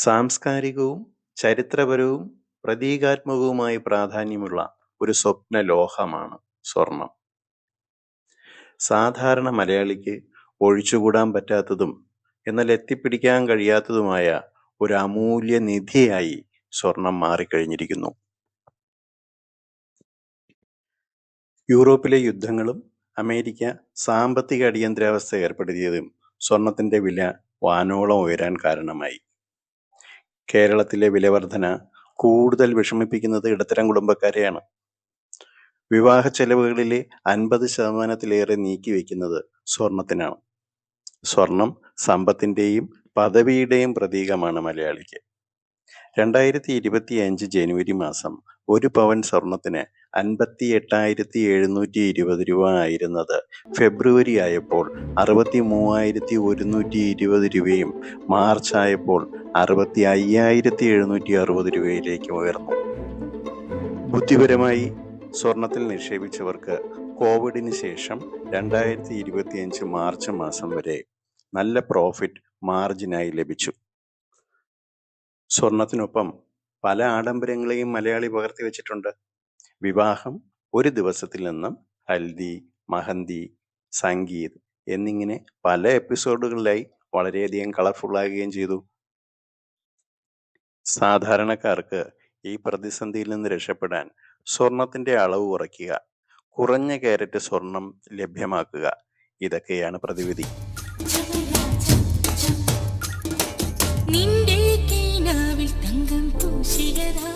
സാംസ്കാരികവും ചരിത്രപരവും പ്രതീകാത്മകവുമായി പ്രാധാന്യമുള്ള ഒരു സ്വപ്ന ലോഹമാണ് സ്വർണം. സാധാരണ മലയാളിക്ക് ഒഴിച്ചുകൂടാൻ പറ്റാത്തതും എന്നാൽ എത്തിപ്പിടിക്കാൻ കഴിയാത്തതുമായ ഒരു അമൂല്യ നിധിയായി സ്വർണം മാറിക്കഴിഞ്ഞിരിക്കുന്നു. യൂറോപ്പിലെ യുദ്ധങ്ങളും അമേരിക്ക സാമ്പത്തിക അടിയന്തരാവസ്ഥ ഏർപ്പെടുത്തിയതും സ്വർണത്തിന്റെ വില വാനോളം ഉയരാൻ കാരണമായി. കേരളത്തിലെ വിലവർധന കൂടുതൽ വിഷമിപ്പിക്കുന്നത് ഇടത്തരം കുടുംബക്കാരെയാണ്. വിവാഹ ചെലവുകളിലെ 50% നീക്കിവെക്കുന്നത് സ്വർണത്തിനാണ്. സ്വർണം സമ്പത്തിന്റെയും പദവിയുടെയും പ്രതീകമാണ് മലയാളിക്ക്. 2025 ജനുവരി മാസം 1 പവൻ സ്വർണത്തിന് 58,720 രൂപ ആയിരുന്നത് ഫെബ്രുവരി ആയപ്പോൾ 63,120 രൂപയും മാർച്ച് ആയപ്പോൾ 65,760 രൂപയിലേക്ക് ഉയർന്നു. ബുദ്ധിപരമായി സ്വർണത്തിൽ നിക്ഷേപിച്ചവർക്ക് കോവിഡിന് ശേഷം 2025 മാർച്ച് മാസം വരെ നല്ല പ്രോഫിറ്റ് മാർജിനായി ലഭിച്ചു. സ്വർണത്തിനൊപ്പം പല ആഡംബരങ്ങളെയും മലയാളി പകർത്തി വെച്ചിട്ടുണ്ട്. വിവാഹം ഒരു ദിവസത്തിൽ നിന്നും ഹൽദി, മഹന്തി, സംഗീത് എന്നിങ്ങനെ പല എപ്പിസോഡുകളിലായി വളരെയധികം കളർഫുള്ളാകുകയും ചെയ്തു. സാധാരണക്കാർക്ക് ഈ പ്രതിസന്ധിയിൽ നിന്ന് രക്ഷപ്പെടാൻ സ്വർണത്തിന്റെ അളവ് കുറയ്ക്കുക, കുറഞ്ഞ കാരറ്റ് സ്വർണം ലഭ്യമാക്കുക, ഇതൊക്കെയാണ് പ്രതിവിധി. നിന്റെ കീനാവിൽ തങ്കം പൂശിയതാ